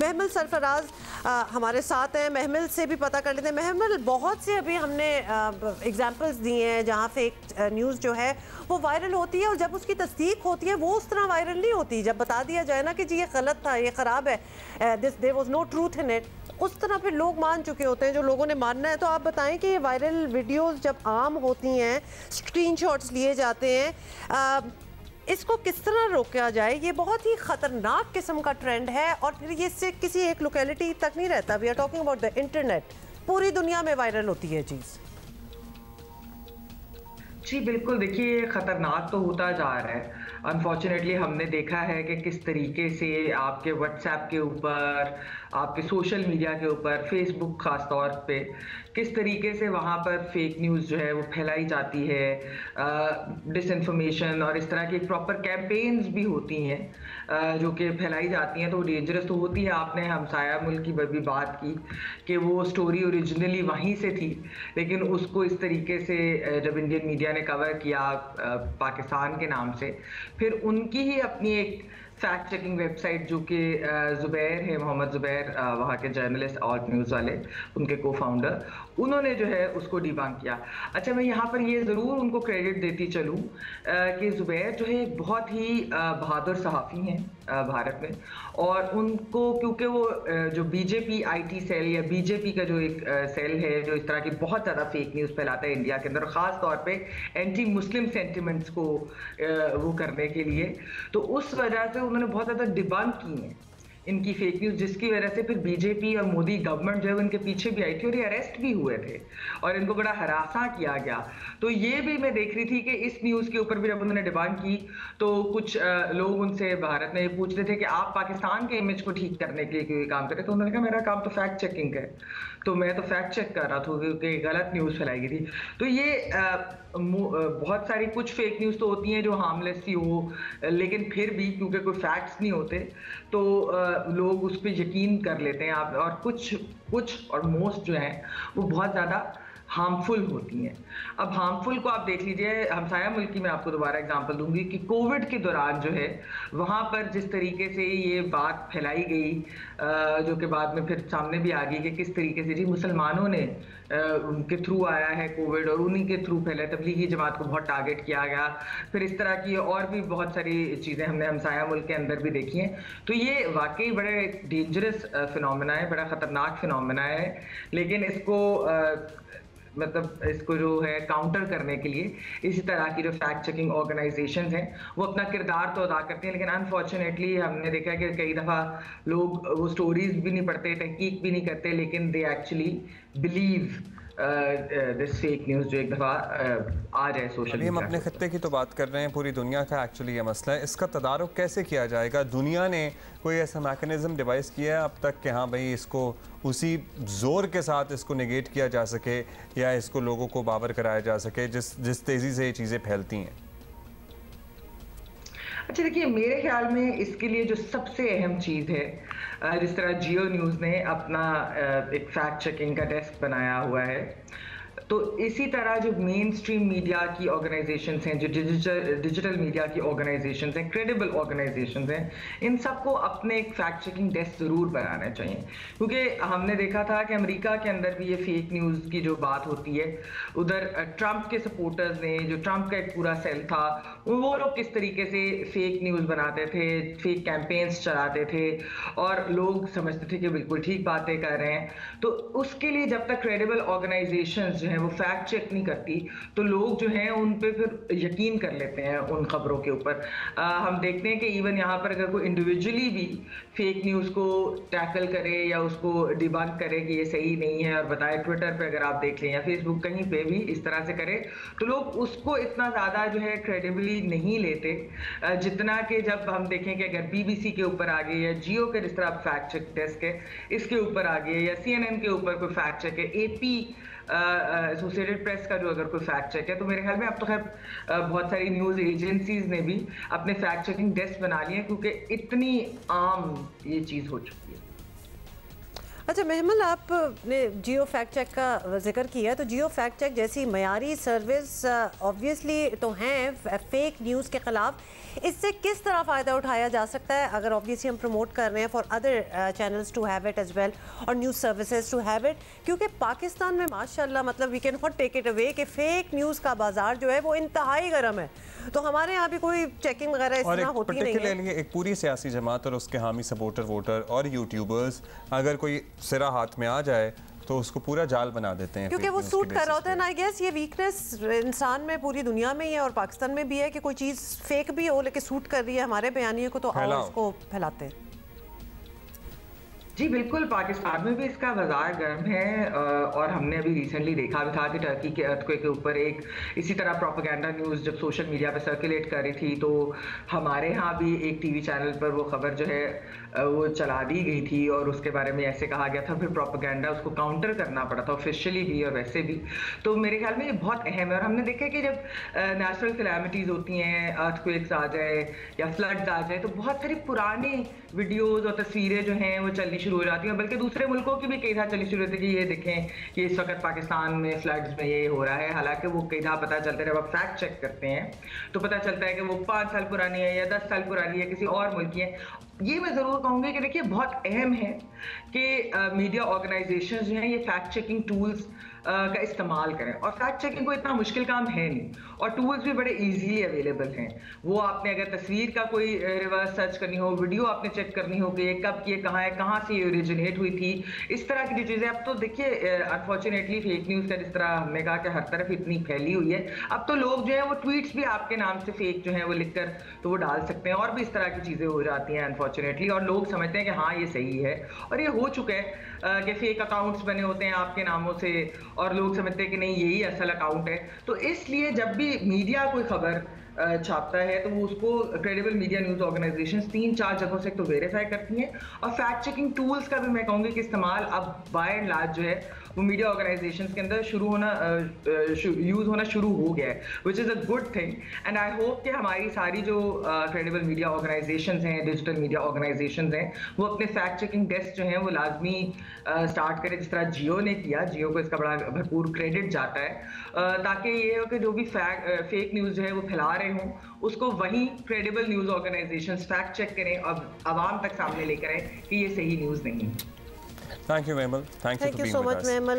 महमिल सरफराज हमारे साथ हैं। महमिल से भी पता कर लेते हैं। महमिल, बहुत से अभी हमने एग्जांपल्स दिए हैं जहाँ फेक न्यूज़ जो है वो वायरल होती है और जब उसकी तस्दीक होती है वो उस तरह वायरल नहीं होती। जब बता दिया जाए ना कि जी ये गलत था, ये ख़राब है, there was no truth in it, उस तरह फिर लोग मान चुके होते हैं जो लोगों ने मानना है। तो आप बताएं कि ये वायरल वीडियोस जब आम होती हैं, स्क्रीनशॉट्स लिए जाते हैं, इसको किस तरह रोका जाए? ये बहुत ही ख़तरनाक किस्म का ट्रेंड है और फिर ये सिर्फ किसी एक लोकेलिटी तक नहीं रहता। We are talking about the internet, पूरी दुनिया में वायरल होती है चीज़। जी बिल्कुल, देखिए ये ख़तरनाक तो होता जा रहा है। अनफॉर्चुनेटली हमने देखा है कि किस तरीके से आपके व्हाट्सएप के ऊपर, आपके सोशल मीडिया के ऊपर, फेसबुक ख़ास तौर पे किस तरीके से वहाँ पर फेक न्यूज़ जो है वो फैलाई जाती है, डिसइंफॉर्मेशन और इस तरह की प्रॉपर कैंपेन्स भी होती हैं जो कि फैलाई जाती हैं। तो डेंजरस तो होती है। आपने हमसाया मुल्क की भी बात की कि वो स्टोरी ओरिजिनली वहीं से थी, लेकिन उसको इस तरीके से जब इंडियन मीडिया ने कवर किया पाकिस्तान के नाम से, फिर उनकी ही अपनी एक फैक्ट चेकिंग वेबसाइट जो कि ज़ुबैर है, मोहम्मद ज़ुबैर, वहाँ के जर्नलिस्ट और न्यूज़ वाले, उनके को फाउंडर, उन्होंने जो है उसको डिबंक किया। अच्छा, मैं यहाँ पर ये ज़रूर उनको क्रेडिट देती चलूँ कि ज़ुबैर जो है एक बहुत ही बहादुर सहाफ़ी हैं भारत में, और उनको क्योंकि वो जो बीजेपी आईटी सेल या बीजेपी का जो एक सेल है जो इस तरह की बहुत ज़्यादा फेक न्यूज़ फैलाता है इंडिया के अंदर, ख़ास तौर पे एंटी मुस्लिम सेंटिमेंट्स को वो करने के लिए, तो उस वजह से उन्होंने बहुत ज़्यादा डिबंक की हैं इनकी फेक न्यूज़, जिसकी वजह से फिर बीजेपी और मोदी गवर्नमेंट जो है इनके पीछे भी आई थी और ये अरेस्ट भी हुए थे और इनको बड़ा हरासा किया गया। तो ये भी मैं देख रही थी कि इस न्यूज़ के ऊपर भी जब उन्होंने डिबंक की तो कुछ लोग उनसे भारत में ये पूछ रहे थे कि आप पाकिस्तान के इमेज को ठीक करने के लिए क्यों काम करें। तो उन्होंने कहा मेरा काम तो फैक्ट चेकिंग है, तो मैं तो फैक्ट चेक कर रहा था क्योंकि गलत न्यूज़ फैलाई गई थी। तो ये बहुत सारी कुछ फेक न्यूज़ तो होती हैं जो हार्मलेस सी हो, लेकिन फिर भी क्योंकि कोई फैक्ट्स नहीं होते तो लोग उस पर यकीन कर लेते हैं आप, और कुछ और मोस्ट जो हैं वो बहुत ज़्यादा हार्मफुल होती हैं। अब हार्मफुल को आप देख लीजिए, हमसाया मुल्क की मैं आपको दोबारा एग्जांपल दूंगी कि कोविड के दौरान जो है वहाँ पर जिस तरीके से ये बात फैलाई गई, जो कि बाद में फिर सामने भी आ गई कि किस तरीके से जी मुसलमानों ने उनके थ्रू आया है कोविड और उन्हीं के थ्रू फैला, तबलीगी जमात को बहुत टारगेट किया गया। फिर इस तरह की और भी बहुत सारी चीज़ें हमने हमसाया मुल्क के अंदर भी देखी हैं। तो ये वाकई बड़े डेंजरस फिनोमेना है, बड़ा ख़तरनाक फिनोमेना है, लेकिन इसको मतलब इसको जो है काउंटर करने के लिए इसी तरह की जो फैक्ट चेकिंग ऑर्गेनाइजेशंस हैं वो अपना किरदार तो अदा करती हैं, लेकिन अनफॉर्चुनेटली हमने देखा है कि कई दफ़ा लोग वो स्टोरीज भी नहीं पढ़ते, तहकीक भी नहीं करते, लेकिन they actually believe this fake news जो एक दफ़ा आ जाए सोशल मीडिया। हम अपने खत्ते की तो बात कर रहे हैं, पूरी दुनिया का एक्चुअली ये मसला है। इसका तदारुक कैसे किया जाएगा? दुनिया ने कोई ऐसा मैकेनिज़्म डिवाइस किया है अब तक कि हाँ भाई इसको उसी ज़ोर के साथ इसको नेगेट किया जा सके या इसको लोगों को बावर कराया जा सके जिस तेज़ी से ये चीज़ें फैलती हैं? अच्छा देखिए, मेरे ख्याल में इसके लिए जो सबसे अहम चीज़ है, जिस तरह जियो न्यूज़ ने अपना एक फैक्ट चेकिंग का डेस्क बनाया हुआ है, तो इसी तरह जो मेन स्ट्रीम मीडिया की ऑर्गेनाइजेशंस हैं, जो डिजिटल मीडिया की ऑर्गेनाइजेशंस हैं, क्रेडिबल ऑर्गेनाइजेशंस हैं, इन सबको अपने एक फैक्ट चेकिंग डेस्क ज़रूर बनाना चाहिए। क्योंकि हमने देखा था कि अमेरिका के अंदर भी ये फेक न्यूज़ की जो बात होती है, उधर ट्रंप के सपोर्टर्स ने, जो ट्रंप का एक पूरा सेल था, वो लोग किस तरीके से फेक न्यूज़ बनाते थे, फेक कैंपेन्स चलाते थे और लोग समझते थे कि बिल्कुल ठीक बातें कर रहे हैं। तो उसके लिए जब तक क्रेडिबल ऑर्गेनाइजेशंस जो हैं वो फैक्ट चेक नहीं करती तो लोग जो हैं उन पे फिर यकीन कर लेते हैं उन खबरों के ऊपर। हम देखते हैं कि इवन यहाँ पर अगर कोई इंडिविजुअली भी फेक न्यूज़ को टैकल करे या उसको डिबंक करे कि ये सही नहीं है और बताए, ट्विटर पे अगर आप देख लें या फेसबुक कहीं पे भी इस तरह से करे, तो लोग उसको इतना ज़्यादा जो है क्रेडिबली नहीं लेते जितना कि जब हम देखें कि अगर बीबीसी के ऊपर आ गए या जियो के जिस तरह फैक्ट चेक डेस्क है इसके ऊपर आ गए या CNN के ऊपर कोई फैक्ट चेक है, AP एसोसिएटेड प्रेस का जो अगर कोई फैक्ट चेक है, तो मेरे ख्याल में अब तो खैर बहुत सारी न्यूज़ एजेंसीज ने भी अपने फैक्ट चेकिंग डेस्क बना लिए हैं क्योंकि इतनी आम ये चीज़ हो चुकी है। अच्छा महमल, आपने जियो फैक्ट चेक का जिक्र किया, तो जियो फैक्ट चेक जैसी मयारी सर्विस ऑब्वियसली तो हैं फेक न्यूज़ के ख़िलाफ़, इससे किस तरह फ़ायदा उठाया जा सकता है अगर ऑब्वियसली हम प्रमोट कर रहे हैं for other channels to have it as well और news services to have it, क्योंकि पाकिस्तान में माशाल्लाह मतलब we can not take it away कि फ़ेक न्यूज़ का बाजार जो है वो इंतहाई गर्म है, तो हमारे यहाँ भी कोई चेकिंग वगैरह इस तरह होती नहीं है। एक पूरी सियासी जमात और उसके हामी सपोर्टर वोटर और यूट्यूबर्स अगर कोई सिरा हाथ में आ जाए तो उसको पूरा जाल बना देते हैं, क्योंकि वो सूट कर रहा होता है ना। आई गेस ये वीकनेस इंसान में पूरी दुनिया में ही है और पाकिस्तान में भी है कि कोई चीज़ फेक भी हो लेकिन सूट कर रही है हमारे बयानिए को, तो आओ उसको फैलाते हैं। जी बिल्कुल, पाकिस्तान में भी इसका बाजार गर्म है और हमने अभी रिसेंटली देखा भी था कि टर्की के अर्थक्वेक के ऊपर एक इसी तरह प्रोपेगेंडा न्यूज़ जब सोशल मीडिया पे सर्कुलेट कर रही थी तो हमारे यहाँ भी एक टीवी चैनल पर वो खबर जो है वो चला दी गई थी और उसके बारे में ऐसे कहा गया था, फिर प्रोपेगेंडा उसको काउंटर करना पड़ा था ऑफिशियली भी और वैसे भी। तो मेरे ख्याल में ये बहुत अहम है और हमने देखा कि जब नेचुरल कैलामिटीज़ होती हैं, अर्थक्वेक्स आ जाए या फ्लड्स आ जाए, तो बहुत सारी पुरानी वीडियोज़ और तस्वीरें जो हैं वो चलनी शुरू हो जाती हैं, बल्कि दूसरे मुल्कों की भी कई बार चलनी शुरू होती है कि ये देखें कि इस वक्त पाकिस्तान में फ्लड्स में ये हो रहा है। हालांकि वो कई बार पता चलता है जब आप फैक्ट चेक करते हैं तो पता चलता है कि वो 5 साल पुरानी है या 10 साल पुरानी है, किसी और मुल्क की है। ये मैं ज़रूर कहूँगी कि देखिए बहुत अहम है कि मीडिया ऑर्गेनाइजेशंस जो हैं ये फैक्ट चेकिंग टूल्स का इस्तेमाल करें, और फैक्ट चेकिंग को इतना मुश्किल काम है नहीं और टूल्स भी बड़े इजीली अवेलेबल हैं। वो आपने अगर तस्वीर का कोई रिवर्स सर्च करनी हो, वीडियो आपने चेक करनी हो कि ये कब की कहाँ है, कहाँ से ये ओरिजिनेट हुई थी, इस तरह की चीज़ें। अब तो देखिए अनफॉर्चुनेटली फेक न्यूज़ का जिस तरह हमने कहा कि हर तरफ इतनी फैली हुई है, अब तो लोग जो है वो ट्वीट्स भी आपके नाम से फेक जो है वो लिख कर तो वो डाल सकते हैं और भी इस तरह की चीज़ें हो जाती हैं अनफॉर्चुनेटली, और लोग समझते हैं कि हाँ ये सही है। और ये हो चुका है कि फेक अकाउंट्स बने होते हैं आपके नामों से और लोग समझते हैं कि नहीं यही असल अकाउंट है। तो इसलिए जब भी मीडिया कोई खबर छापता है तो वो उसको क्रेडिबल मीडिया न्यूज़ ऑर्गेनाइजेशंस 3-4 जगहों से तो वेरीफाई करती हैं, और फैक्ट चेकिंग टूल्स का भी मैं कहूँगी कि इस्तेमाल अब बाय एंड लार्ज जो है वो मीडिया ऑर्गेनाइजेशंस के अंदर यूज़ होना शुरू हो गया है, which is a good thing. And I hope कि हमारी सारी जो क्रेडिबल मीडिया ऑर्गेनाइजेशंस हैं, डिजिटल मीडिया ऑर्गेनाइजेशंस हैं, वो अपने फैक्ट चेकिंग डेस्क जो हैं वो लाजमी स्टार्ट करें, जिस तरह जियो ने किया। जियो को इसका बड़ा भरपूर क्रेडिट जाता है, ताकि ये हो कि जो भी फेक न्यूज़ जो है वो फैला रहे हों उसको वहीं credible news organisations fact check करें और आवाम तक सामने लेकर आए कि ये सही न्यूज़ नहीं है। Thank you Mahmal, thank you so much महमल।